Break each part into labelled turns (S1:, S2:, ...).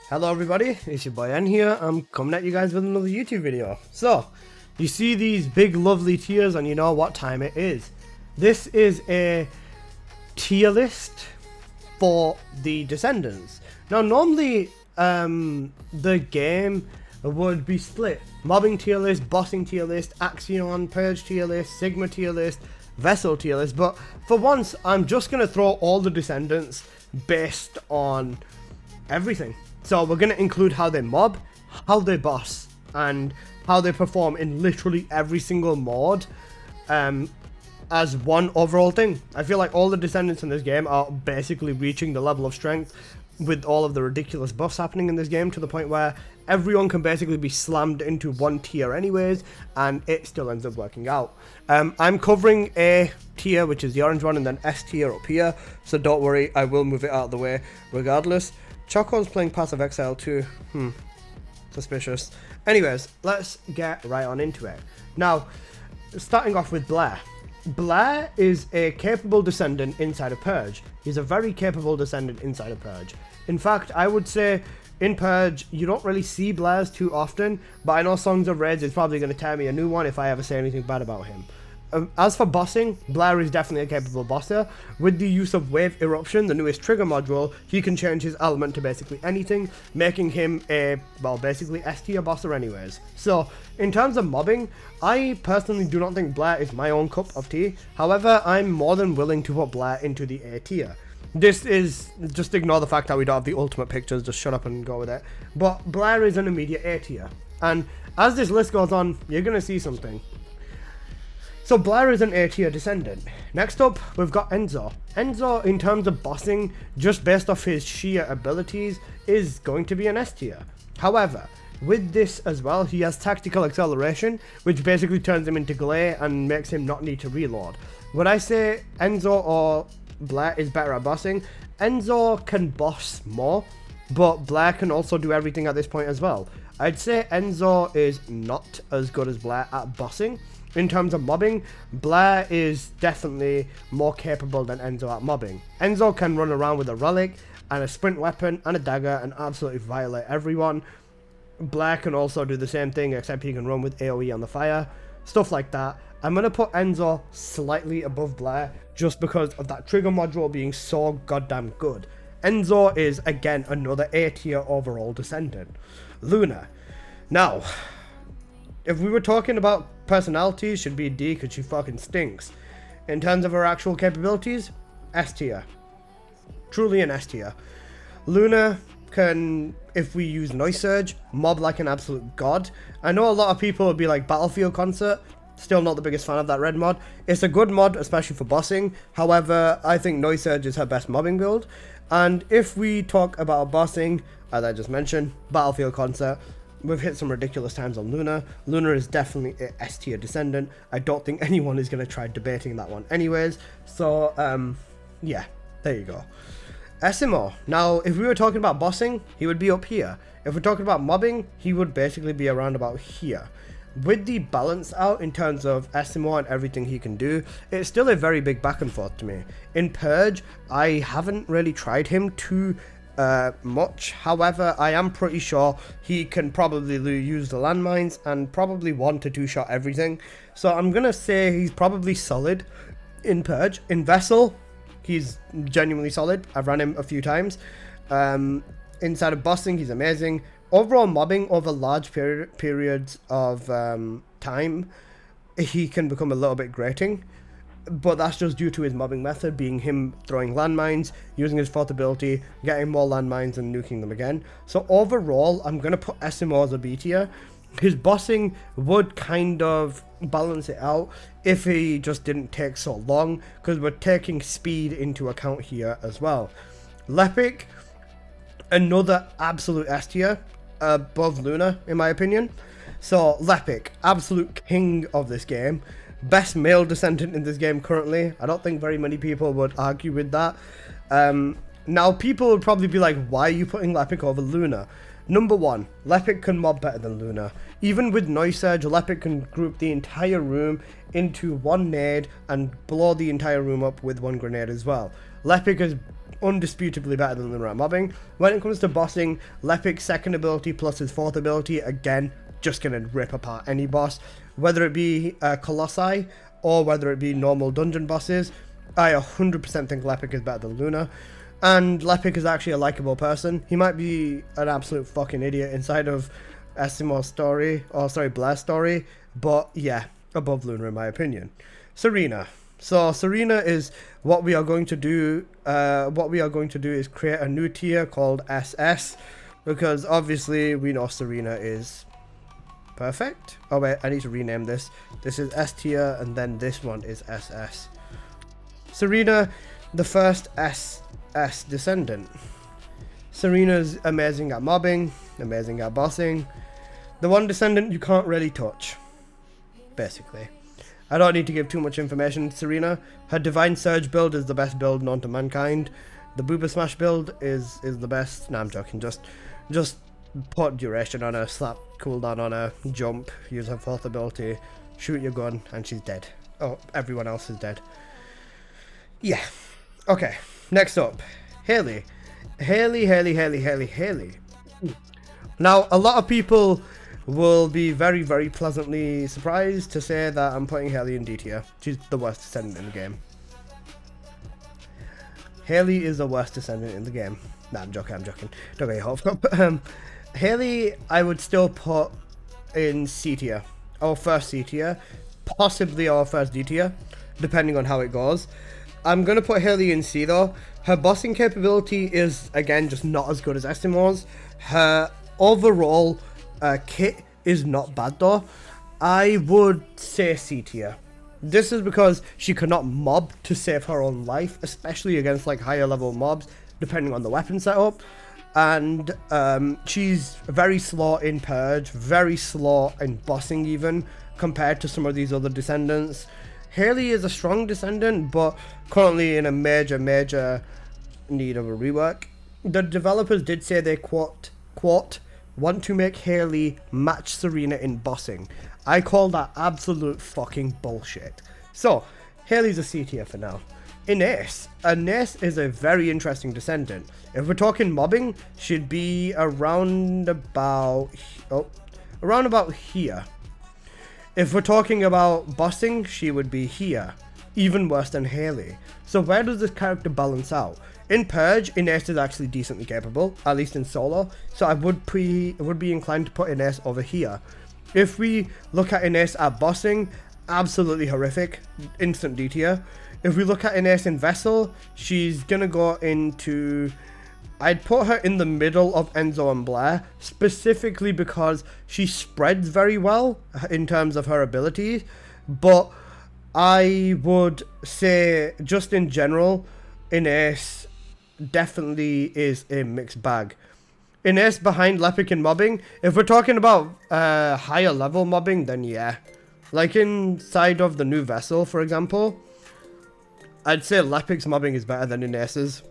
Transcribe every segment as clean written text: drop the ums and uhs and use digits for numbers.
S1: Hello everybody, it's your boy N here. I'm coming at you guys with another YouTube video. So, you see these big lovely tiers and you know what time it is. This is a tier list for the Descendants. Now normally the game would be split. Mobbing tier list, bossing tier list, Axion, Purge tier list, Sigma tier list, Vessel tier list. But for once I'm just going to throw all the Descendants based on everything. So we're going to include how they mob, how they boss, and how they perform in literally every single mod as one overall thing. I feel like all the Descendants in this game are basically reaching the level of strength with all of the ridiculous buffs happening in this game to the point where everyone can basically be slammed into one tier anyways, and it still ends up working out. I'm covering A tier, which is the orange one, and then S tier up here, so don't worry, I will move it out of the way regardless. Choco's playing passive exile too. Suspicious. Anyways, let's get right on into it. Now, starting off with Blair. Blair is a capable Descendant inside of Purge. He's a very capable Descendant inside of Purge. In fact, I would say in Purge, you don't really see Blairs too often, but I know Songs of Raids is probably going to tear me a new one if I ever say anything bad about him. As for bossing, Blair is definitely a capable bosser. With the use of Wave Eruption, the newest trigger module, he can change his element to basically anything, making him a, well, basically S tier bosser anyways. So, in terms of mobbing, I personally do not think Blair is my own cup of tea. However, I'm more than willing to put Blair into the A tier. This is, just ignore the fact that we don't have the ultimate pictures, just shut up and go with it. But Blair is an immediate A tier. And as this list goes on, you're going to see something. So Blair is an A tier Descendant. Next up, we've got Enzo. Enzo, in terms of bossing, just based off his sheer abilities, is going to be an S tier. However, with this as well, he has tactical acceleration, which basically turns him into Glare and makes him not need to reload. Would I say Enzo or Blair is better at bossing? Enzo can boss more, but Blair can also do everything at this point as well. I'd say Enzo is not as good as Blair at bossing. In terms of mobbing, Blair is definitely more capable than Enzo at mobbing. Enzo can run around with a relic and a sprint weapon and a dagger and absolutely violate everyone. Blair can also do the same thing, except he can run with AoE on the fire, stuff like that. I'm going to put Enzo slightly above Blair just because of that trigger module being so goddamn good. Enzo is, again, another A tier overall Descendant. Luna. Now, if we were talking about personalities, should be a D because she fucking stinks. In terms of her actual capabilities, S tier. Truly an S tier. Luna can, if we use Noise Surge, mob like an absolute god. I know a lot of people would be like Battlefield Concert. Still not the biggest fan of that red mod. It's a good mod, especially for bossing. However, I think Noise Surge is her best mobbing build. And if we talk about bossing, as I just mentioned, Battlefield Concert, we've hit some ridiculous times on Luna. Luna is definitely a S tier Descendant. I don't think anyone is going to try debating that one anyways. So, yeah, there you go. Essimo. Now, if we were talking about bossing, he would be up here. If we're talking about mobbing, he would basically be around about here. With the balance out in terms of Essimo and everything he can do, it's still a very big back and forth to me. In Purge, I haven't really tried him too much. However, I am pretty sure he can probably use the landmines and probably 1 to 2 shot everything. So I'm gonna say he's probably solid in Purge. In Vessel, he's genuinely solid. I've ran him a few times. Inside of bossing, he's amazing. Overall mobbing over large periods of time, he can become a little bit grating. But that's just due to his mobbing method being him throwing landmines, using his fourth ability, getting more landmines and nuking them again. So overall, I'm going to put Essimo as a B tier. His bossing would kind of balance it out if he just didn't take so long, because we're taking speed into account here as well. Lepic, another absolute S tier, above Luna in my opinion. So Lepic, absolute king of this game. Best male Descendant in this game currently. I don't think very many people would argue with that. Now people would probably be like, why are you putting Lepic over Luna? Number one, Lepic can mob better than Luna. Even with Noise Surge, Lepic can group the entire room into one nade and blow the entire room up with one grenade as well. Lepic is undisputably better than Luna at mobbing. When it comes to bossing, Lepic's second ability plus his fourth ability, again, just gonna rip apart any boss. Whether it be Colossi or whether it be normal dungeon bosses, I 100% think Lepic is better than Luna. And Lepic is actually a likable person. He might be an absolute fucking idiot inside of Essimo's story, or sorry, Blair's story, but yeah, above Luna in my opinion. Serena. So Serena is what we are going to do. What we are going to do is create a new tier called SS, because obviously we know Serena is perfect. Oh wait, I need to rename this. This is S tier, and then this one is SS. Serena, the first SS Descendant. Serena's amazing at mobbing, amazing at bossing. The one Descendant you can't really touch, basically. I don't need to give too much information to Serena. Her Divine Surge build is the best build known to mankind. The Booba Smash build is the best. Nah, I'm joking. Just put duration on her, slap cooldown on her, jump, use her fourth ability, shoot your gun, and she's dead. Oh, everyone else is dead. Yeah. Okay. Next up, Haley. Haley. Now, a lot of people will be very, very pleasantly surprised to say that I'm putting Haley in D tier. She's the worst Descendant in the game. Haley is the worst Descendant in the game. Nah, I'm joking. Don't get your hopes up. Haley, I would still put in C tier. Our first C tier. Possibly our first D tier, depending on how it goes. I'm going to put Haley in C though. Her bossing capability is, again, just not as good as Essimo's. Her overall kit is not bad though. I would say C tier. This is because she cannot mob to save her own life, especially against like higher level mobs, depending on the weapon setup. And she's very slow in purge, very slow in bossing even, compared to some of these other Descendants. Haley is a strong Descendant, but currently in a major need of a rework. The developers did say they quote want to make Haley match Serena in bossing. I call that absolute fucking bullshit. So, Haley's a C tier for now. Inace. Inace is a very interesting Descendant. If we're talking mobbing, she'd be around about here. If we're talking about bossing, she would be here. Even worse than Haley. So where does this character balance out? In Purge, Inace is actually decently capable, at least in solo, so I would be inclined to put Inace over here. If we look at Inace at bossing, absolutely horrific, instant D tier. If we look at Inace in Vessel, she's gonna go into... I'd put her in the middle of Enzo and Blair, specifically because she spreads very well in terms of her abilities, but I would say, just in general, Inace definitely is a mixed bag. Inace behind Lepic in mobbing. If we're talking about higher level mobbing, then yeah. Like inside of the new Vessel, for example, I'd say Lepic's mobbing is better than Inace's.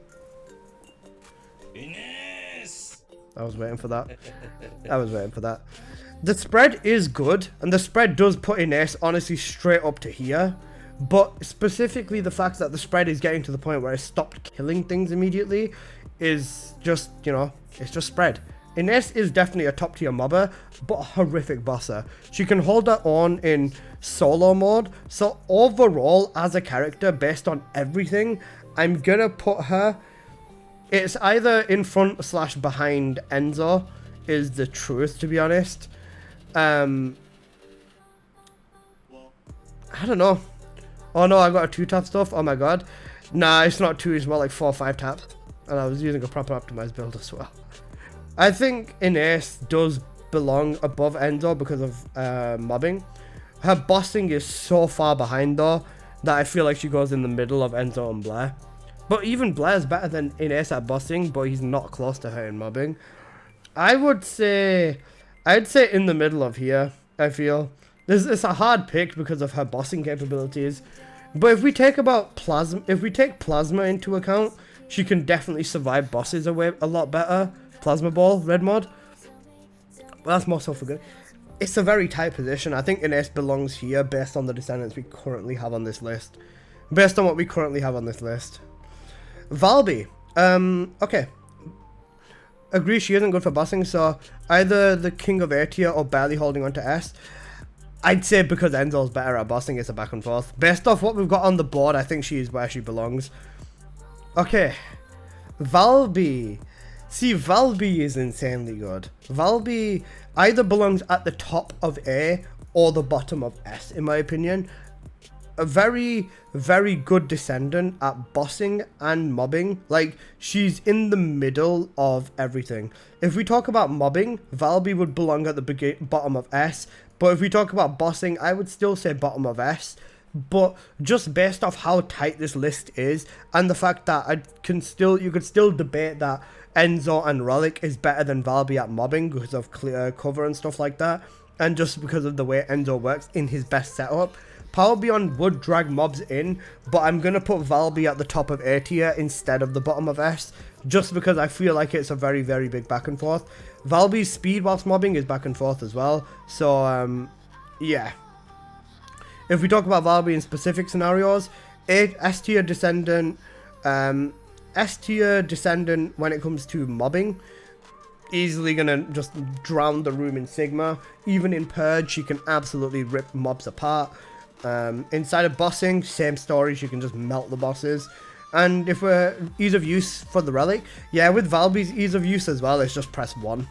S2: Inace!
S1: I was waiting for that. The spread is good, and the spread does put Inace honestly straight up to here. But specifically the fact that the spread is getting to the point where it stopped killing things immediately is just, you know, it's just spread. Inace is definitely a top tier mobber, but a horrific bosser. She can hold her own in solo mode, so overall as a character, based on everything, I'm gonna put her... It's either in front / behind Enzo, is the truth, to be honest. I don't know. Oh no, I got a 2-tap stuff. Oh my god. Nah, it's not 2, it's more like 4 or 5 taps. And I was using a proper optimized build as well. I think Inace does belong above Enzo because of mobbing. Her bossing is so far behind though, that I feel like she goes in the middle of Enzo and Blair. But even Blair's better than Inace at bossing, but he's not close to her in mobbing. I'd say in the middle of here, I feel. It's a hard pick because of her bossing capabilities. But if we take Plasma into account, she can definitely survive bosses away a lot better. Plasma Ball, red mod. Well, that's more so for good. It's a very tight position. I think Inace belongs here based on the Descendants we currently have on this list. Based on what we currently have on this list. Valby. Okay. Agree she isn't good for bossing, so either the king of A tier or barely holding on to S. I'd say because Enzo's better at bossing, it's a back and forth. Based off what we've got on the board, I think she's where she belongs. Okay. Valby. See, Valby is insanely good. Valby either belongs at the top of A or the bottom of S, in my opinion. A very, very good Descendant at bossing and mobbing. Like, she's in the middle of everything. If we talk about mobbing, Valby would belong at the bottom of S. But if we talk about bossing, I would still say bottom of S. But just based off how tight this list is, and the fact that you could still debate that Enzo and Relic is better than Valby at mobbing because of clear cover and stuff like that, and just because of the way Enzo works in his best setup, Power Beyond would drag mobs in, but I'm going to put Valby at the top of A tier instead of the bottom of S, just because I feel like it's a very, very big back and forth. Valby's speed whilst mobbing is back and forth as well, so yeah. If we talk about Valby in specific scenarios, S tier Descendant, S tier Descendant when it comes to mobbing, easily gonna just drown the room in Sigma. Even in Purge, she can absolutely rip mobs apart. Inside of bossing, same story, she can just melt the bosses. And if we're ease of use for the Relic, yeah, with Valby's ease of use as well, it's just press 1.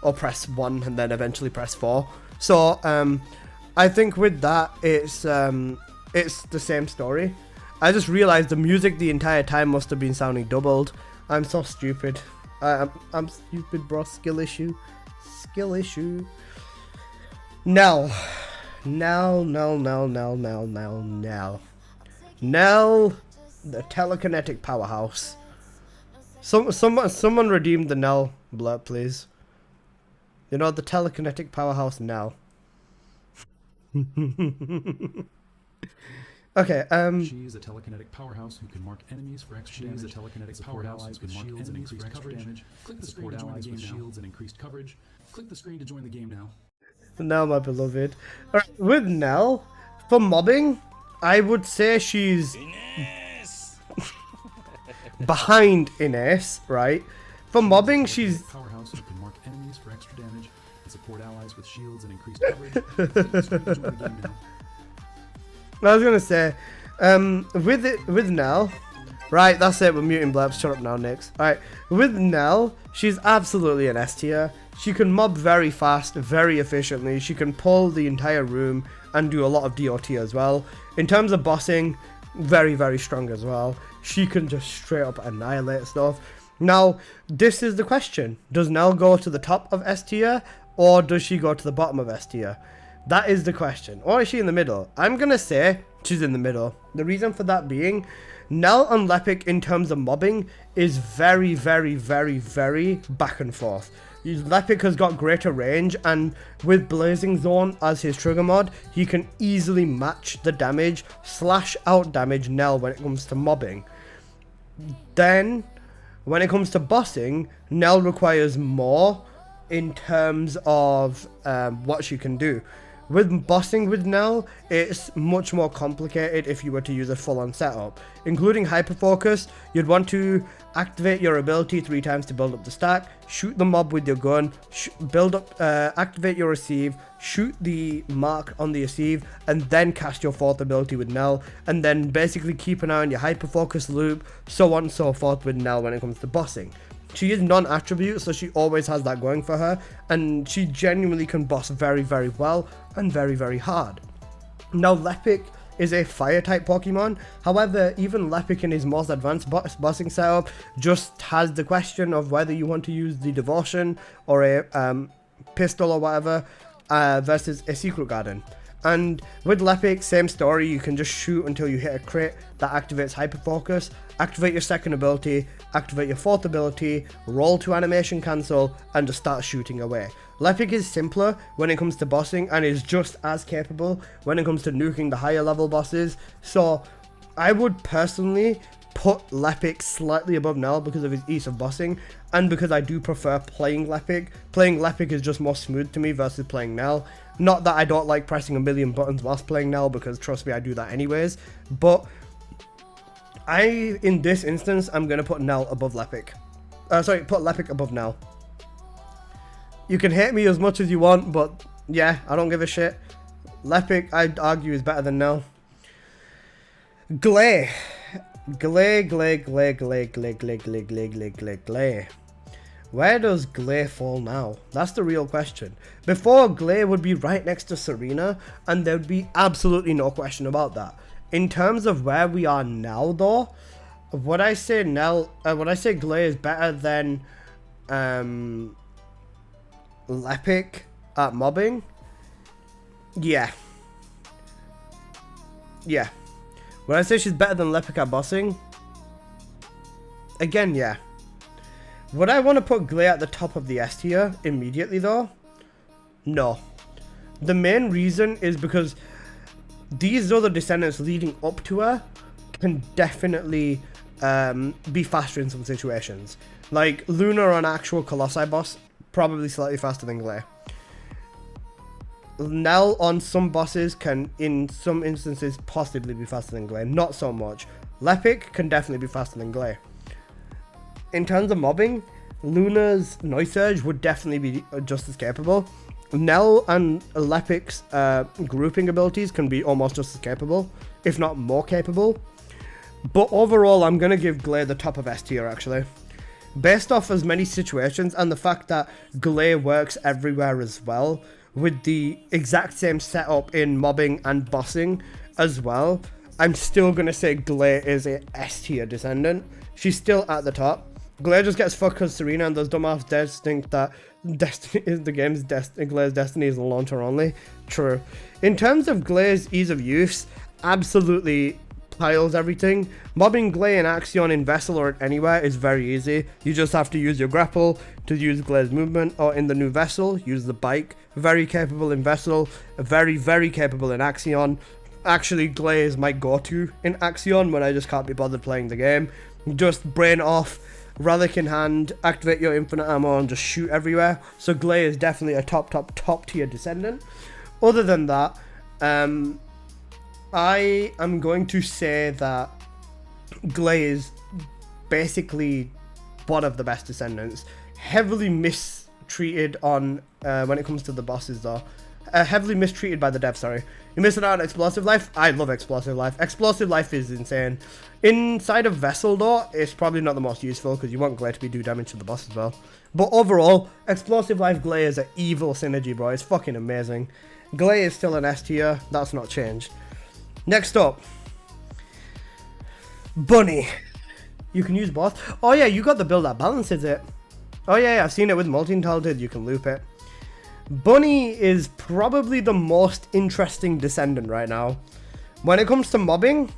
S1: Or press 1 and then eventually press 4. So, I think with that, it's the same story. I just realized the music the entire time must have been sounding doubled. I'm so stupid. I'm stupid, bro. Skill issue. Skill issue. Nell. Nell, the telekinetic powerhouse. Someone redeem the Nell blurb, please. You know, the telekinetic powerhouse Nell. Okay,
S2: She is a telekinetic powerhouse who can mark enemies for extra damage. She is a telekinetic powerhouse who can mark enemies and increased coverage. Click the screen to join the game with shields and increased coverage. Click the screen to join the game now.
S1: Nell, my beloved. Alright, with Nell, for mobbing, I would say she's behind Inace, right? For mobbing, she's
S2: powerhouse who can mark enemies for extra damage and support allies with shields and increased coverage. Click the screen to join the game now.
S1: I was gonna say, with Nell, right? That's it. We're muting Blabs. Shut up now, Nix. All right, with Nell, she's absolutely an S tier. She can mob very fast, very efficiently. She can pull the entire room and do a lot of DOT as well. In terms of bossing, very, very strong as well. She can just straight up annihilate stuff. Now, this is the question: does Nell go to the top of S tier, or does she go to the bottom of S tier? That is the question. Or is she in the middle? I'm going to say she's in the middle. The reason for that being, Nell and Lepic in terms of mobbing is very, very, very, very back and forth. Lepic has got greater range, and with Blazing Zone as his trigger mod, he can easily match the damage / out damage Nell when it comes to mobbing. Then, when it comes to bossing, Nell requires more in terms of what she can do. With bossing with Nell, it's much more complicated if you were to use a full-on setup. Including hyperfocus, you'd want to activate your ability 3 times to build up the stack, shoot the mob with your gun, activate your receive, shoot the mark on the receive, and then cast your 4th ability with Nell, and then basically keep an eye on your hyperfocus loop, so on and so forth with Nell when it comes to bossing. She is non-attribute, so she always has that going for her, and she genuinely can boss very, very well and very, very hard. Now, Lepic is a fire-type Pokemon. However, even Lepic in his most advanced bossing setup just has the question of whether you want to use the Devotion or a pistol or whatever versus a Secret Garden. And with Lepic, same story, you can just shoot until you hit a crit that activates Hyperfocus, activate your 2nd ability, activate your 4th ability, roll to animation cancel, and just start shooting away. Lepic is simpler when it comes to bossing and is just as capable when it comes to nuking the higher level bosses, so I would personally put Lepic slightly above Nell because of his ease of bossing, and because I do prefer playing Lepic. Playing Lepic is just more smooth to me versus playing Nell. Not that I don't like pressing a million buttons whilst playing Nell, because trust me, I do that anyways, but in this instance, I'm going to put Nell above Lepic. Sorry, put Lepic above Nell. You can hate me as much as you want, but yeah, I don't give a shit. Lepic, I'd argue, is better than Nell. Glare. Glare. Where does Glare fall now? That's the real question. Before, Glare would be right next to Serena, and there'd be absolutely no question about that. In terms of where we are now, though, would I say Glare is better than Lepic at mobbing? Yeah. Yeah. Would I say she's better than Lepic at bossing? Again, yeah. Would I want to put Glare at the top of the S tier immediately, though? No. The main reason is because these other Descendants leading up to her can definitely be faster in some situations. Like, Luna on actual Colossi boss, probably slightly faster than Glare. Nell on some bosses can, in some instances, possibly be faster than Glare. Not so much. Lepic can definitely be faster than Glare. In terms of mobbing, Luna's Noise Surge would definitely be just as capable. Nell and Lepic's grouping abilities can be almost just as capable, if not more capable. But overall, I'm going to give Glare the top of S tier, actually. Based off as many situations and the fact that Glare works everywhere as well, with the exact same setup in mobbing and bossing as well, I'm still going to say Glare is a S tier Descendant. She's still at the top. Glare just gets fucked because Serena and those dumbass devs think that Destiny is the game's Glare's Destiny is launcher only. True. In terms of Glare's ease of use, absolutely piles everything. Mobbing Glare in Axion in Vessel or anywhere is very easy. You just have to use your grapple to use Glare's movement, or in the new Vessel, use the bike. Very capable in Vessel, very capable in Axion. Actually, Glare is my go-to in Axion when I just can't be bothered playing the game. Just brain off, Relic in hand, activate your infinite ammo and just shoot everywhere. So Glare is definitely a top tier Descendant. Other than that, I am going to say that Glare is basically one of the best Descendants. Heavily mistreated on when it comes to the bosses, though. Heavily mistreated by the devs, sorry. You're missing out on Explosive Life? I love Explosive Life. Explosive Life is insane. Inside of Vessel, though, it's probably not the most useful because you want Glare to do damage to the boss as well. But overall, Explosive Life Glare is an evil synergy, bro. It's fucking amazing. Glare is still an S tier. That's not changed. Next up. Bunny. You can use both. Oh yeah, you got the build that balances it. Oh yeah, I've seen it with multi-talented. You can loop it. Bunny is probably the most interesting Descendant right now. When it comes to mobbing,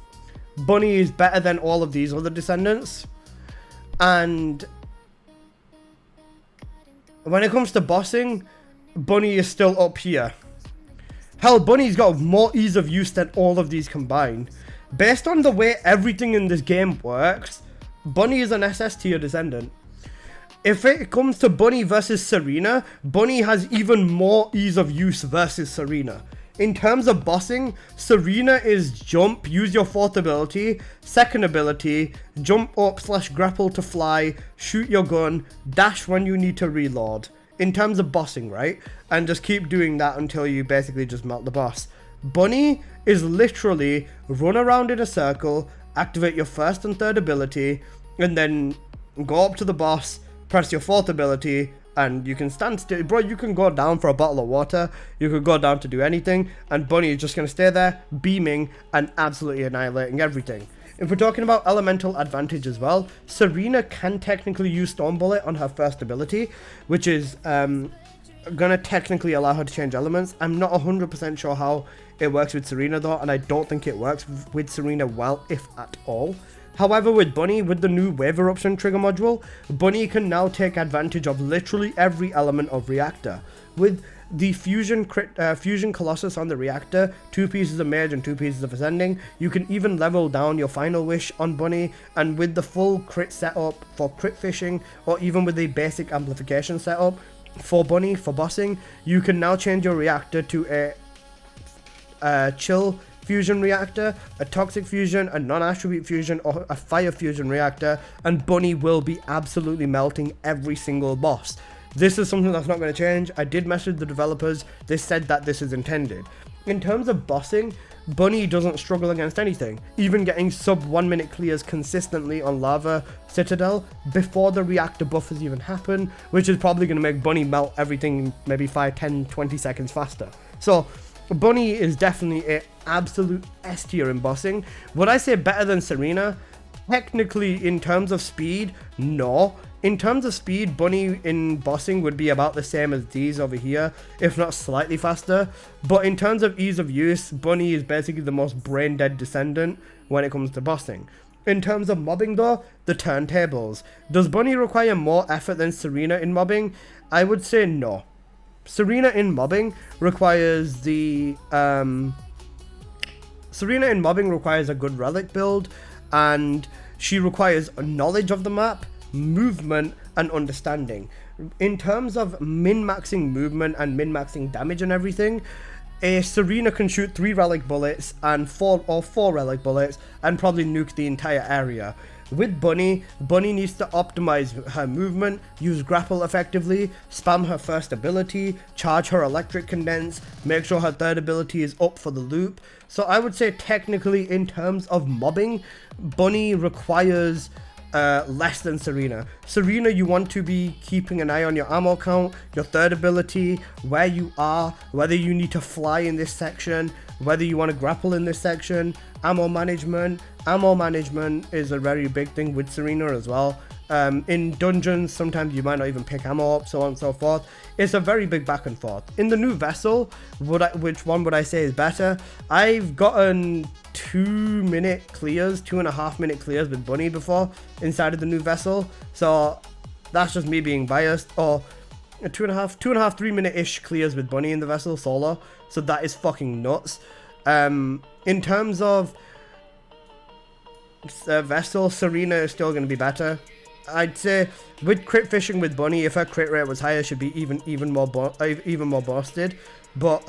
S1: Bunny is better than all of these other Descendants. And when it comes to bossing, Bunny is still up here. Hell, Bunny's got more ease of use than all of these combined. Based on the way everything in this game works, Bunny is an SS tier Descendant. If it comes to Bunny versus Serena, Bunny has even more ease of use versus Serena. In terms of bossing, Serena is jump, use your fourth ability, second ability, jump up / grapple to fly, shoot your gun, dash when you need to reload. In terms of bossing, right? And just keep doing that until you basically just melt the boss. Bunny is literally run around in a circle, activate your first and third ability, and then go up to the boss, press your fourth ability, and you can stand still. Bro, you can go down for a bottle of water, you could go down to do anything, and Bunny is just going to stay there, beaming, and absolutely annihilating everything. If we're talking about elemental advantage as well, Serena can technically use Storm Bullet on her first ability, which is gonna technically allow her to change elements. I'm not 100% sure how it works with Serena though, and I don't think it works with Serena well, if at all. However, with Bunny, with the new Wave Eruption trigger module, Bunny can now take advantage of literally every element of Reactor. With the Fusion Colossus on the Reactor, 2 pieces of Mage and 2 pieces of Ascending, you can even level down your Final Wish on Bunny, and with the full crit setup for crit fishing, or even with the basic amplification setup for Bunny, for bossing, you can now change your Reactor to a chill fusion reactor, a toxic fusion, a non-attribute fusion, or a fire fusion reactor, and Bunny will be absolutely melting every single boss. This is something that's not going to change. I did message the developers. They said that this is intended. In terms of bossing, Bunny doesn't struggle against anything, even getting sub 1 minute clears consistently on Lava Citadel before the reactor buffers even happen, which is probably going to make Bunny melt everything maybe 5, 10, 20 seconds faster. So Bunny is definitely an absolute S tier in bossing. Would I say better than Serena? Technically, in terms of speed, no. In terms of speed, Bunny in bossing would be about the same as these over here, if not slightly faster. But in terms of ease of use, Bunny is basically the most brain-dead Descendant when it comes to bossing. In terms of mobbing though, the turntables. Does Bunny require more effort than Serena in mobbing? I would say no. Serena in mobbing requires the... Serena in mobbing requires a good relic build, and she requires a knowledge of the map, movement, and understanding. In terms of min-maxing movement and min-maxing damage and everything, a Serena can shoot 3 relic bullets and 4 relic bullets and probably nuke the entire area. With Bunny needs to optimize her movement, use grapple effectively, spam her first ability, charge her electric condense, make sure her third ability is up for the loop. So I would say technically in terms of mobbing, Bunny requires less than Serena. Serena, you want to be keeping an eye on your ammo count, your third ability, where you are, whether you need to fly in this section, whether you want to grapple in this section, ammo management. Ammo management is a very big thing with Serena as well. In dungeons, sometimes you might not even pick ammo up, so on and so forth. It's a very big back and forth. In the new vessel, which one would I say is better? I've gotten 2-minute clears, 2.5 minute clears with Bunny before inside of the new vessel. So that's just me being biased. Or 2.5, 3 minute-ish clears with Bunny in the vessel solo. So that is fucking nuts. In terms of vessel, Serena is still going to be better. I'd say with crit fishing with Bunny, if her crit rate was higher, she'd be even more busted. But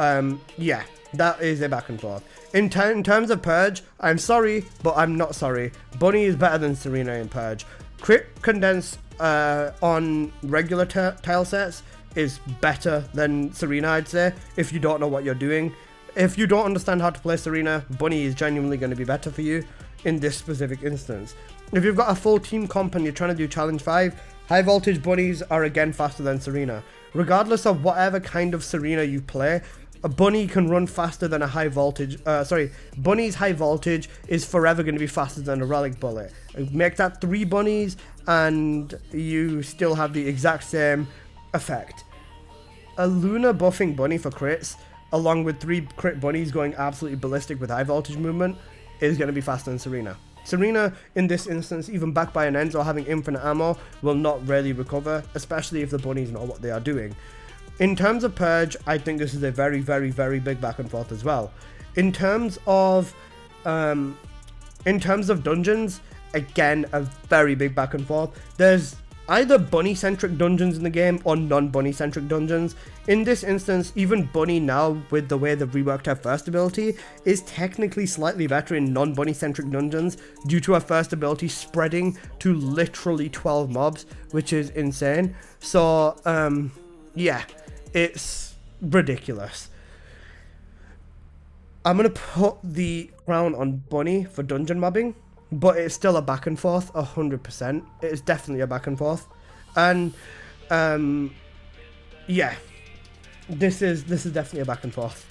S1: yeah, that is a back and forth. In terms of Purge, I'm sorry, but I'm not sorry. Bunny is better than Serena in Purge. Crit condense on regular tile sets is better than Serena, I'd say, if you don't know what you're doing. If you don't understand how to play Serena, Bunny is genuinely going to be better for you in this specific instance. If you've got a full team comp and you're trying to do challenge 5, high voltage Bunnies are again faster than Serena. Regardless of whatever kind of Serena you play, a Bunny can run faster than a high voltage, Bunny's high voltage is forever going to be faster than a relic bullet. Make that 3 Bunnies and you still have the exact same effect. A Luna buffing Bunny for crits, along with 3 crit Bunnies going absolutely ballistic with high voltage movement, is going to be faster than Serena. Serena, in this instance, even backed by an Enzo having infinite ammo, will not really recover, especially if the Bunnies know what they are doing. In terms of Purge, I think this is a very, very, very big back and forth as well. In terms of dungeons, again, a very big back and forth. There's either Bunny-centric dungeons in the game or non-Bunny-centric dungeons. In this instance, even Bunny now, with the way they've reworked her first ability, is technically slightly better in non-Bunny-centric dungeons due to her first ability spreading to literally 12 mobs, which is insane. So, yeah, it's ridiculous. I'm going to put the crown on Bunny for dungeon mobbing, but it's still a back and forth, 100%. It's definitely a back and forth. And, yeah, this is definitely a back and forth.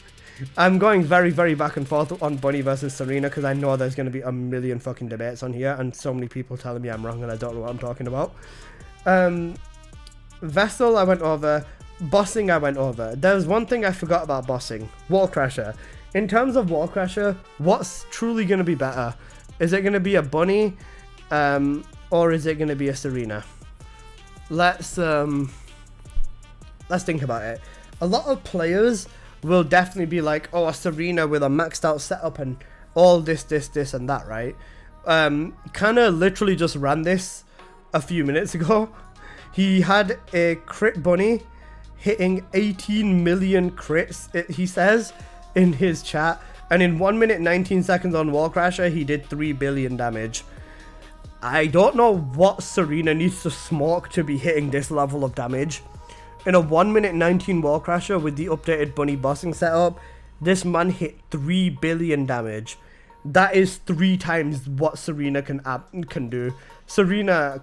S1: I'm going very, very back and forth on Bunny versus Serena because I know there's going to be a million fucking debates on here and so many people telling me I'm wrong and I don't know what I'm talking about. Vessel I went over, bossing I went over. There's one thing I forgot about bossing, Wall Crasher. In terms of Wall Crasher, what's truly going to be better? Is it going to be a Bunny, or is it going to be a Serena? Let's think about it. A lot of players will definitely be like, oh, a Serena with a maxed out setup and all this, and that, right? Kind of literally just ran this a few minutes ago. He had a crit Bunny hitting 18 million crits, he says, in his chat. And in 1 minute 19 seconds on Wall Crasher, he did 3 billion damage. I don't know what Serena needs to smoke to be hitting this level of damage. In a 1 minute 19 Wall Crasher with the updated bunny bossing setup, this man hit 3 billion damage. That is 3 times what Serena can do. Serena,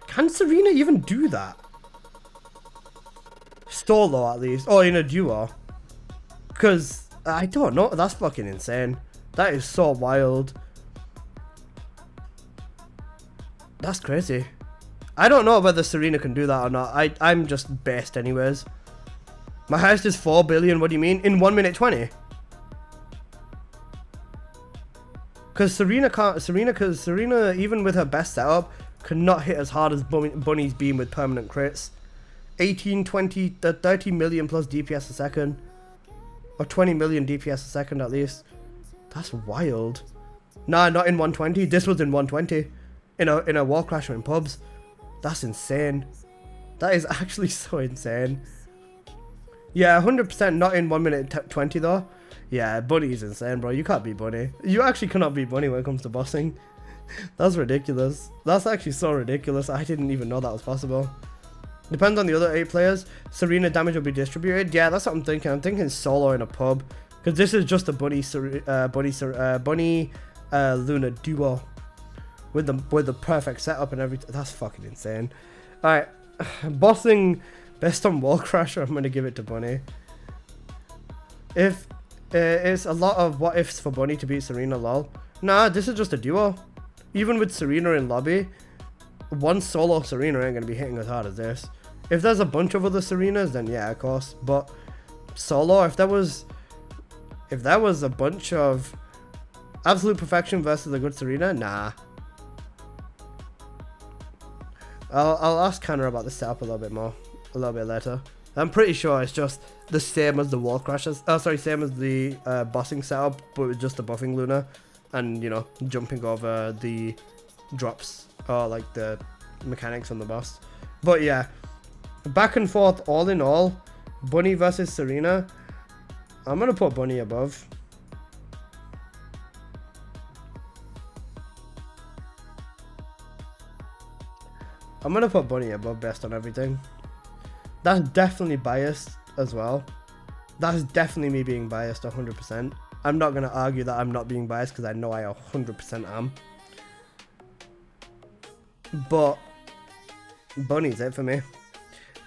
S1: can Serena even do that? Solo at least, or in a duo. Because, I don't know, that's fucking insane. That is so wild. That's crazy. I don't know whether Serena can do that or not. I'm just based anyways. My highest is 4 billion, what do you mean? In 1 minute 20? Because Serena, even with her best setup, could not hit as hard as Bunny's beam with permanent crits. 18, 20, 30 million plus DPS a second. Or 20 million DPS a second at least. That's wild. Nah, not in 120. This was in 120. In a Wall Crasher in pubs. That's insane. That is actually so insane. Yeah, 100% not in 1 minute 20 though. Yeah, Bunny is insane, bro. You can't beat Bunny. You actually cannot beat Bunny when it comes to bossing. That's ridiculous. That's actually so ridiculous. I didn't even know that was possible. Depends on the other 8 players. Serena damage will be distributed. Yeah, that's what I'm thinking. I'm thinking solo in a pub. Because this is just a Bunny Luna duo. With the perfect setup and everything. That's fucking insane. Alright. Bossing best on Wall Crasher. I'm going to give it to Bunny. If it's a lot of what ifs for Bunny to beat Serena, lol. Nah, this is just a duo. Even with Serena in lobby, one solo Serena ain't going to be hitting as hard as this. If there's a bunch of other Serenas, then yeah, of course. But solo, if there was a bunch of absolute perfection versus a good Serena, nah. I'll ask Canner about the setup a little bit later. I'm pretty sure it's just the same as the Wall Crashers. Oh, sorry, same as the bossing setup, but with just the buffing Luna, and you know, jumping over the drops or like the mechanics on the boss. But yeah, back and forth, all in all, Bunny versus Serena. I'm gonna put Bunny above. I'm gonna put Bunny above best on everything. That's definitely biased as well. That's definitely me being biased 100%. I'm not gonna argue that I'm not being biased because I know I 100% am. But Bunny's it for me.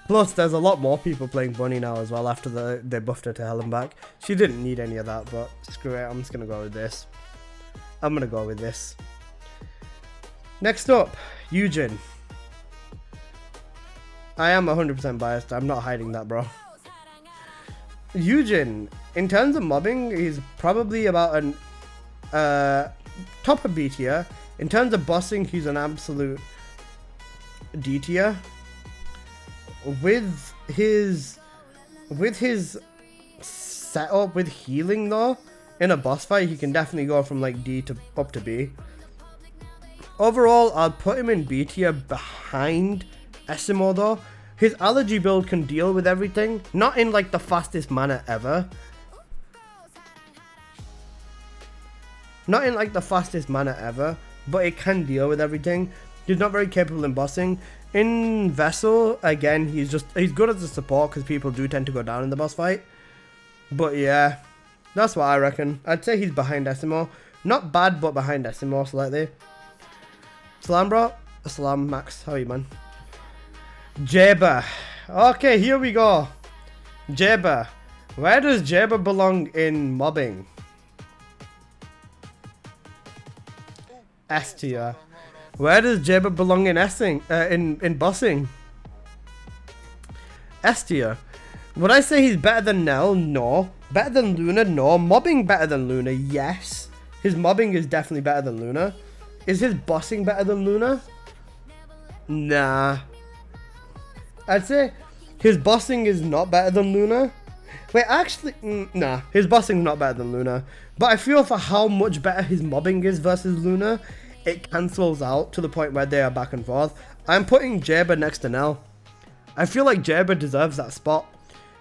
S1: Plus, there's a lot more people playing Bunny now as well after they buffed her to hell and back. She didn't need any of that, but screw it. I'm just gonna go with this. I'm gonna go with this. Next up, Eugene. I am 100% biased. I'm not hiding that, bro. Eugene, in terms of mobbing, he's probably about an top of B tier. In terms of bossing, he's an absolute D tier. With his setup with healing though, in a boss fight, he can definitely go from like D to up to B. Overall, I'll put him in B tier behind Essimo though. His allergy build can deal with everything, not in like the fastest manner ever. Not in like the fastest manner ever, but it can deal with everything. He's not very capable in bossing. In Vessel, again, he's good as a support because people do tend to go down in the boss fight. But yeah, that's what I reckon. I'd say he's behind Essimo. Not bad, but behind Essimo slightly. Salam, bro. Salam, Max. How are you, man? Jaber. Okay, here we go. Jaber. Where does Jaber belong in mobbing? S tier. Where does Jaber belong in in bossing? S tier. Would I say he's better than Nell? No. Better than Luna? No. Mobbing better than Luna? Yes. His mobbing is definitely better than Luna. Is his bossing better than Luna? Nah. I'd say his bossing is not better than Luna. Wait, actually, nah. His bossing's not better than Luna. But I feel for how much better his mobbing is versus Luna, it cancels out to the point where they are back and forth. I'm putting Jaber next to Nell. I feel like Jaber deserves that spot.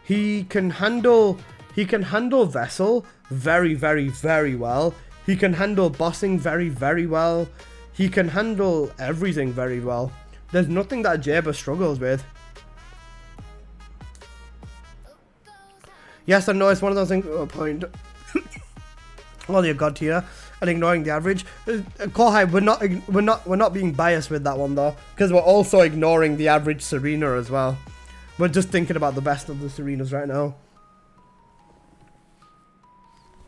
S1: He can handle He can handle Vessel very, very, very well. He can handle bossing very, very well. He can handle everything very well. There's nothing that Jabber struggles with. Yes, I know it's one of those things. Oh, point. Well, you're god tier and ignoring the average. Kohai, we're not being biased with that one though, because we're also ignoring the average Serena as well. We're just thinking about the best of the Serenas right now.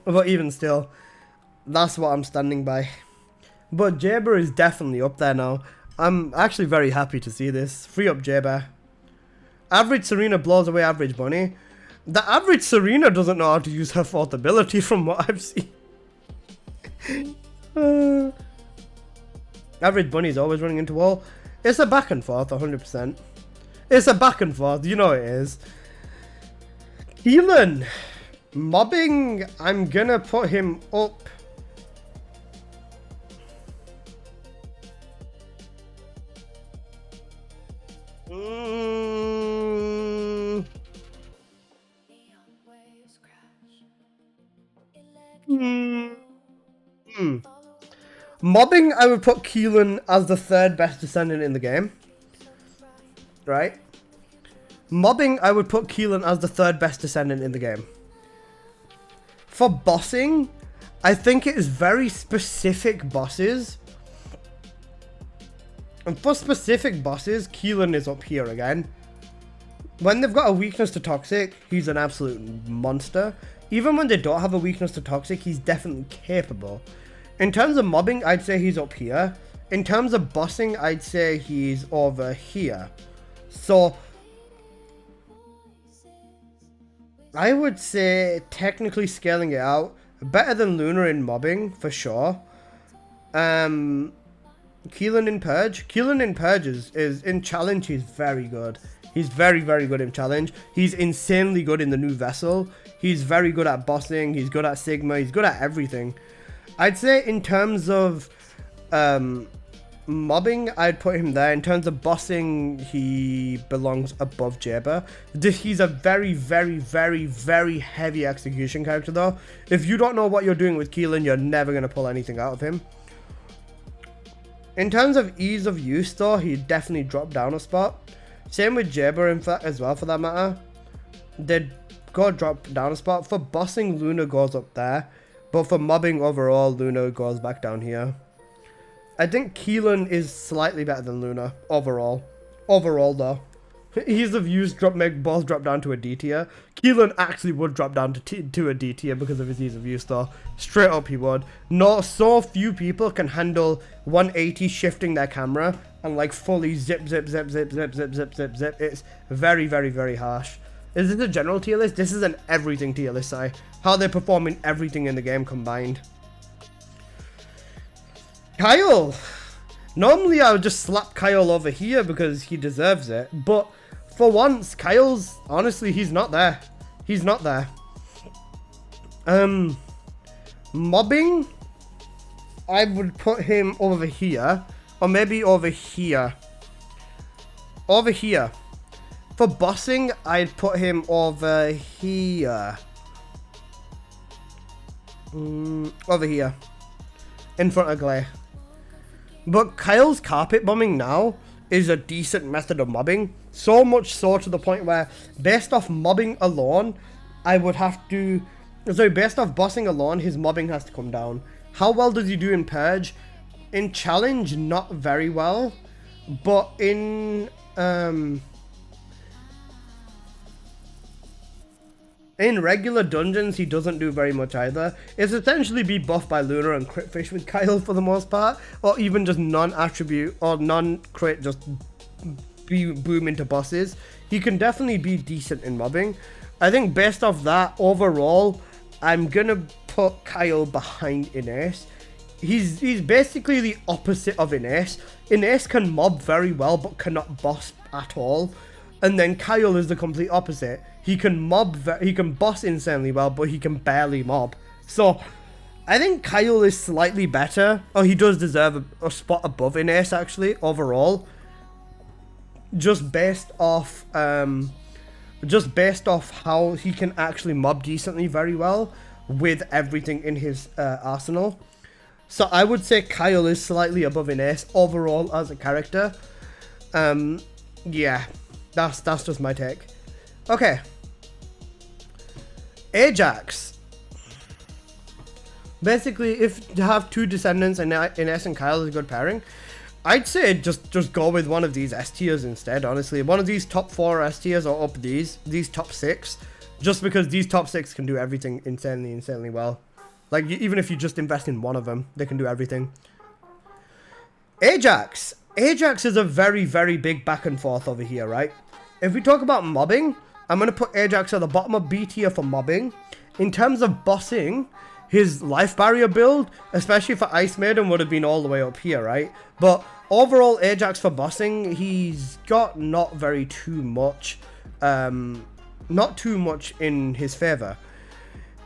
S1: But even still, that's what I'm standing by. But Jabber is definitely up there now. I'm actually very happy to see this. Free up Jabber. Average Serena blows away average Bunny. The average Serena doesn't know how to use her fourth ability from what I've seen. Average Bunny's always running into wall. It's a back and forth, 100%. It's a back and forth, you know it is. Keelin. Mobbing, I'm gonna put him up. Mobbing, I would put Keelin as the third best Descendant in the game. Right? Mobbing, I would put Keelin as the third best Descendant in the game. For bossing, I think it is very specific bosses. And for specific bosses, Keelin is up here again. When they've got a weakness to Toxic, he's an absolute monster. Even when they don't have a weakness to Toxic, he's definitely capable. In terms of mobbing, I'd say he's up here. In terms of bossing, I'd say he's over here. So, I would say, technically scaling it out, better than Luna in mobbing, for sure. Keelin in Purge. Keelin in Purge is in Challenge, he's very good. He's very, very good in Challenge. He's insanely good in the new Vessel. He's very good at bossing. He's good at Sigma. He's good at everything. I'd say in terms of mobbing, I'd put him there. In terms of bossing, he belongs above Jabber. He's a very, very, very, very heavy execution character though. If you don't know what you're doing with Keelin, you're never going to pull anything out of him. In terms of ease of use though, he'd definitely drop down a spot. Same with Jabber in fact as well for that matter. They'd go drop down a spot. For bossing, Luna goes up there. But for mobbing overall, Luna goes back down here. I think Keelin is slightly better than Luna overall. Overall though. Ease of use make both drop down to a D tier. Keelin actually would drop down to a D tier because of his ease of use though. Straight up he would. So few people can handle 180 shifting their camera and like fully zip, zip, zip, zip, zip, zip, zip, zip, zip. It's very, very, very harsh. Is this a general tier list? This is an everything tier list, how they perform in everything in the game combined. Kyle. Normally I would just slap Kyle over here because he deserves it. But for once, Kyle's, honestly, he's not there. He's not there. Mobbing, I would put him over here. Or maybe over here. Over here. For bossing, I'd put him over here. Over here. In front of Blair. But Kyle's carpet bombing now is a decent method of mobbing. So much so to the point where, based off mobbing alone, I would have to... Sorry, based off bossing alone, his mobbing has to come down. How well does he do in Purge? In Challenge, not very well. But in regular dungeons, he doesn't do very much either. It's essentially be buffed by Luna and crit fish with Kyle for the most part. Or even just non-attribute or non-crit, just boom into bosses. He can definitely be decent in mobbing. I think based off that, overall, I'm gonna put Kyle behind Inace. He's basically the opposite of Inace. Inace can mob very well, but cannot boss at all. And then Kyle is the complete opposite. He can he can boss insanely well, but he can barely mob. So, I think Kyle is slightly better. Oh, he does deserve a spot above Inace, actually, overall. Just based off just based off how he can actually mob decently very well with everything in his arsenal. So I would say Kyle is slightly above Inace overall as a character. Yeah, that's just my take. Okay. Ajax. Basically, if you have two Descendants and Inace and Kyle is a good pairing, I'd say just go with one of these S tiers instead, honestly. One of these top 4 S tiers or up these top 6. Just because these top 6 can do everything insanely well. Like, even if you just invest in one of them, they can do everything. Ajax. Ajax is a very big back and forth over here, right? If we talk about mobbing, I'm going to put Ajax at the bottom of B tier for mobbing. In terms of bossing, his life barrier build, especially for Ice Maiden, would have been all the way up here, right? But overall, Ajax for bossing, he's got not too much in his favor.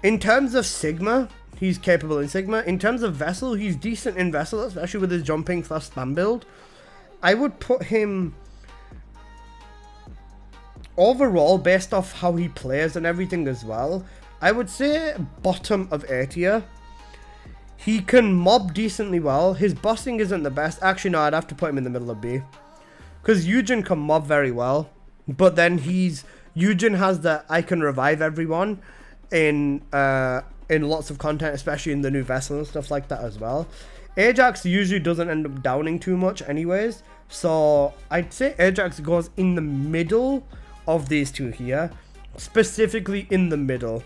S1: In terms of Sigma, he's capable in Sigma. In terms of Vessel, he's decent in Vessel, especially with his jumping / spam build. I would put him overall, based off how he plays and everything as well, I would say bottom of A tier. He can mob decently well. His bossing isn't the best. Actually, no, I'd have to put him in the middle of B. Because Eugene can mob very well. But then Eugene has the I can revive everyone in lots of content, especially in the new Vessel and stuff like that as well. Ajax usually doesn't end up downing too much anyways. So I'd say Ajax goes in the middle of these two here. Specifically in the middle.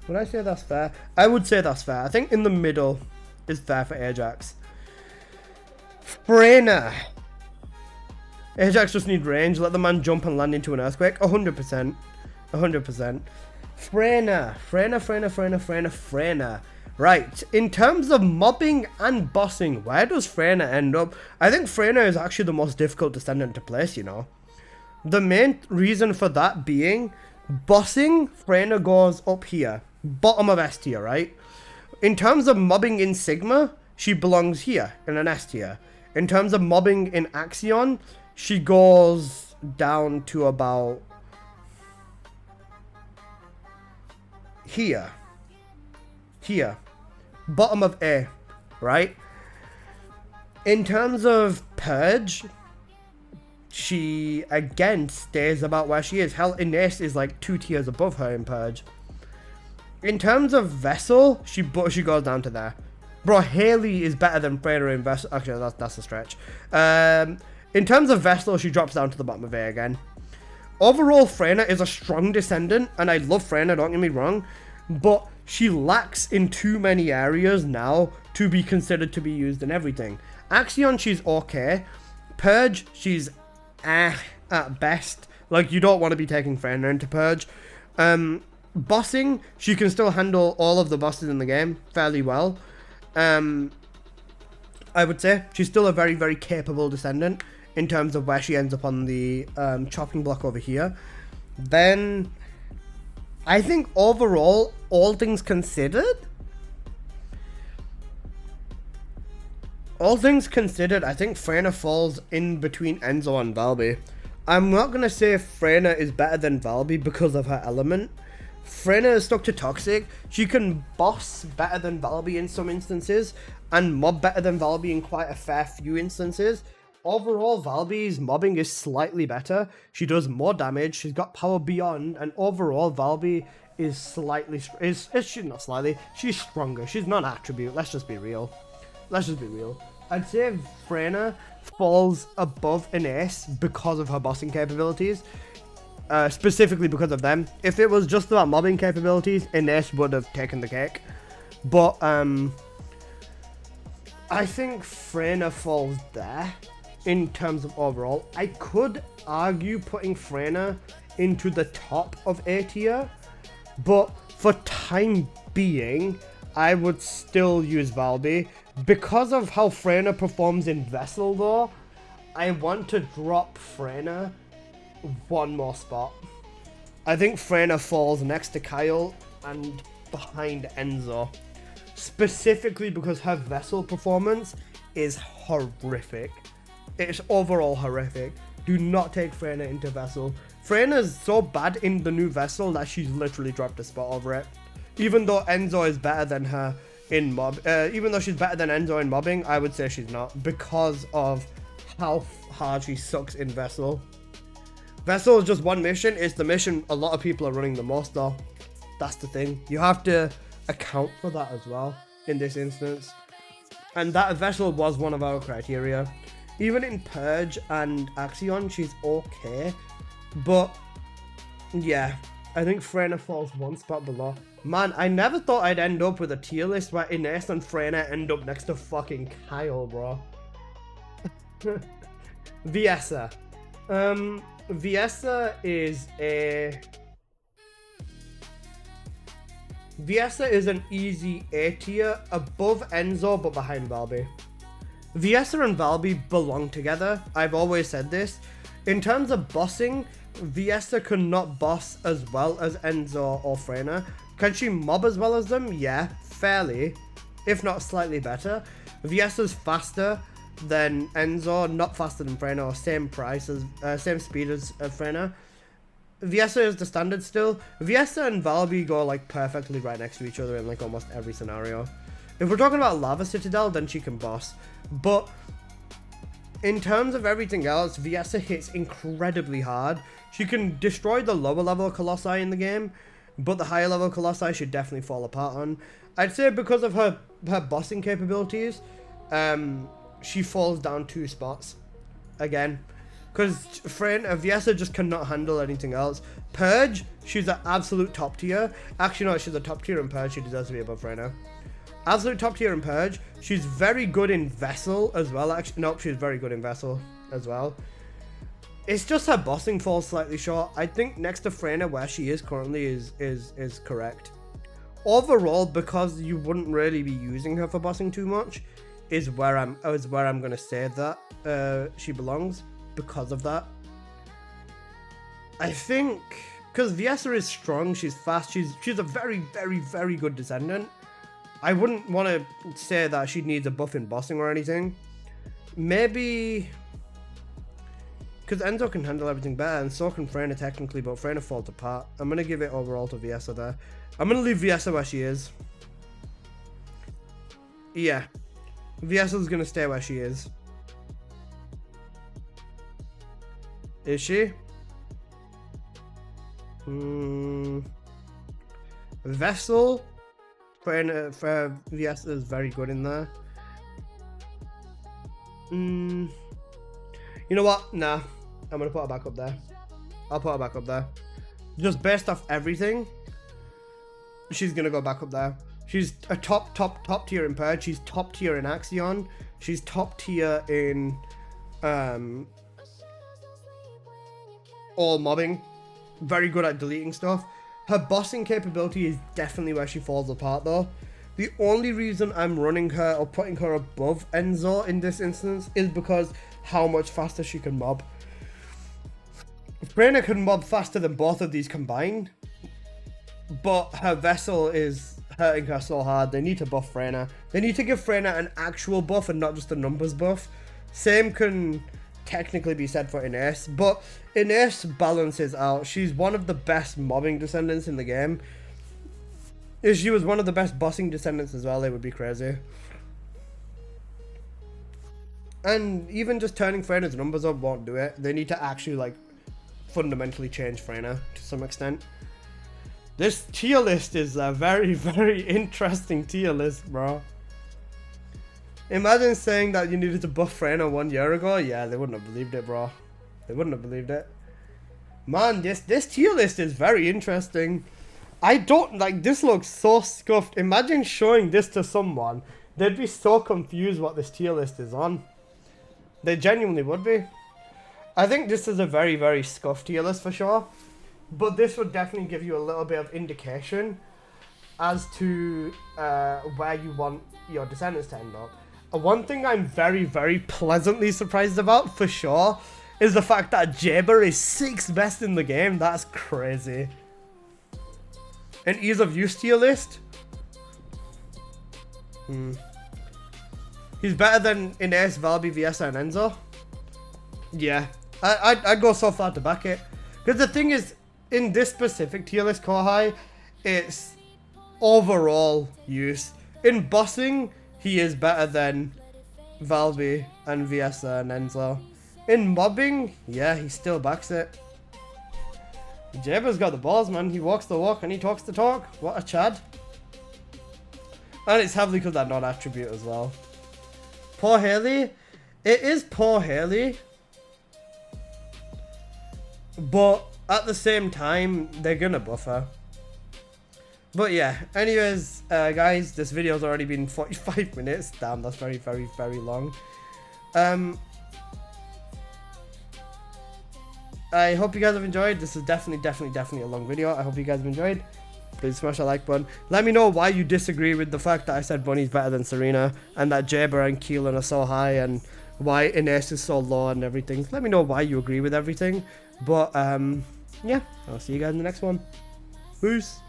S1: Would I say that's fair? I would say that's fair. I think in the middle is fair for Ajax. Freya. Ajax just need range. Let the man jump and land into an earthquake. 100%. 100%. Freya. Right. In terms of mobbing and bossing, where does Freya end up? I think Freya is actually the most difficult Descendant to place, you know. The main reason for that being, bossing, Freya goes up here. Bottom of S tier, right? In terms of mobbing in Sigma, she belongs here, in an S tier. In terms of mobbing in Axion, she goes down to about here. Here. Bottom of A, right? In terms of Purge, she again stays about where she is. Hell, Inace is like 2 tiers above her in Purge. In terms of Vessel, she goes down to there. Bro, Haley is better than Freya in Vessel. Actually, that's a stretch. In terms of Vessel, she drops down to the bottom of A again. Overall, Freya is a strong Descendant, and I love Freya, don't get me wrong, but she lacks in too many areas now to be considered to be used in everything. Axion, she's okay. Purge, she's at best. Like, you don't want to be taking Freya into Purge. Bossing, she can still handle all of the bosses in the game fairly well. I would say she's still a very capable Descendant in terms of where she ends up on the chopping block over here. Then I think overall, all things considered, I think Freya falls in between Enzo and Valby. I'm not going to say Freya is better than Valby because of her element. Freya is stuck to Toxic. She can boss better than Valby in some instances, and mob better than Valby in quite a fair few instances. Overall, Valby's mobbing is slightly better. She does more damage. She's got power beyond, and overall, Valby is she's stronger. She's not an attribute. Let's just be real. I'd say Freya falls above Inace because of her bossing capabilities. Specifically because of them. If it was just about mobbing capabilities, Inace would have taken the cake. But I think Freya falls there in terms of overall. I could argue putting Freya into the top of A tier, but for time being, I would still use Valby. Because of how Freya performs in Vessel though, I want to drop Freya one more spot. I think Freya falls next to Kyle and behind Enzo. Specifically because her Vessel performance is horrific. It's overall horrific. Do not take Freya into Vessel. Freya's so bad in the new Vessel that she's literally dropped a spot over it. Even though Enzo is better than her in even though she's better than Enzo in mobbing, I would say she's not, because of how hard she sucks in Vessel. Vessel is just one mission. It's the mission a lot of people are running the most though. That's the thing. You have to account for that as well in this instance. And that Vessel was one of our criteria. Even in Purge and Axion, she's okay. But yeah, I think Freya falls one spot below. Man, I never thought I'd end up with a tier list where Inace and Freya end up next to fucking Kyle, bro. Viesta. Viesta is a... Viesta is an easy A tier, above Enzo but behind Valby. Viesta and Valby belong together. I've always said this. In terms of bossing, Viesta cannot boss as well as Enzo or Freya. Can she mob as well as them? Yeah, fairly, if not slightly better. Viesta's faster than Enzo, not faster than Freya, or same price as same speed as Freya. Viesta is the standard still. Viesta and Valby go like perfectly right next to each other in like almost every scenario. If we're talking about Lava Citadel, then she can boss. But in terms of everything else, Viesta hits incredibly hard. She can destroy the lower level Colossi in the game, but the higher level Colossi should definitely fall apart on. I'd say because of her bossing capabilities, she falls down 2 spots. Again, because Viesta just cannot handle anything else. Purge, she's an absolute top tier. Actually, no, she's a top tier in Purge. She deserves to be above Freya. Absolute top tier in Purge. She's very good in Vessel as well. Actually, nope, she's very good in Vessel as well. It's just her bossing falls slightly short. I think next to Freya, where she is currently, is correct. Overall, because you wouldn't really be using her for bossing too much, is where I'm gonna say that she belongs. Because of that, I think because Viesta is strong, she's fast, she's a very, very, very good Descendant. I wouldn't want to say that she needs a buff in bossing or anything. Maybe because Enzo can handle everything better, and so can Freya technically, but Freya falls apart. I'm gonna give it overall to Viesta there. I'm gonna leave Viesta where she is. Yeah, Viesta's gonna stay where she is. Is she? Vessel. For Viesta is very good in there. You know what? Nah. I'm gonna put her back up there. I'll put her back up there. Just based off everything, she's gonna go back up there. She's a top tier in Purge. She's top tier in Axion. She's top tier in all mobbing. Very good at deleting stuff. Her bossing capability is definitely where she falls apart though. The only reason I'm running her or putting her above Enzo in this instance is because how much faster she can mob. Freya can mob faster than both of these combined, but her Vessel is hurting her so hard. They need to buff Freya. They need to give Freya an actual buff and not just a numbers buff. Same can technically be said for Inace, but Inace balances out. She's one of the best mobbing Descendants in the game. If she was one of the best bossing Descendants as well, it would be crazy. And even just turning Freya's numbers up won't do it. They need to actually like fundamentally change Freya to some extent. This tier list is a very, very interesting tier list, bro. Imagine saying that you needed to buff Freya 1 year ago. Yeah, they wouldn't have believed it, bro. They wouldn't have believed it. Man, this tier list is very interesting. I don't like, this looks so scuffed. Imagine showing this to someone. They'd be so confused what this tier list is on. They genuinely would be. I think this is a very, very scuffed tier list for sure. But this would definitely give you a little bit of indication as to where you want your Descendants to end up. One thing I'm very, very pleasantly surprised about, for sure, is the fact that Jaber is 6th best in the game. That's crazy. An ease of use tier list? He's better than Inace, Valby, Viesta, and Enzo? Yeah, I'd go so far to back it. Because the thing is, in this specific tier list core high, it's overall use. In bossing, he is better than Valby and Viesta and Enzo. In mobbing, yeah, he still backs it. Jaber's got the balls, man. He walks the walk and he talks the talk. What a Chad. And it's heavily because that non-attribute as well. Poor Haley. It is poor Haley. But at the same time, they're gonna buff her. But yeah, anyways, guys, this video's already been 45 minutes. Damn, that's very, very, very long. I hope you guys have enjoyed. This is definitely a long video. I hope you guys have enjoyed. Please smash that like button. Let me know why you disagree with the fact that I said Bunny's better than Serena, and that Jaber and Keelin are so high, and why Inace is so low and everything. Let me know why you agree with everything. But yeah, I'll see you guys in the next one. Peace.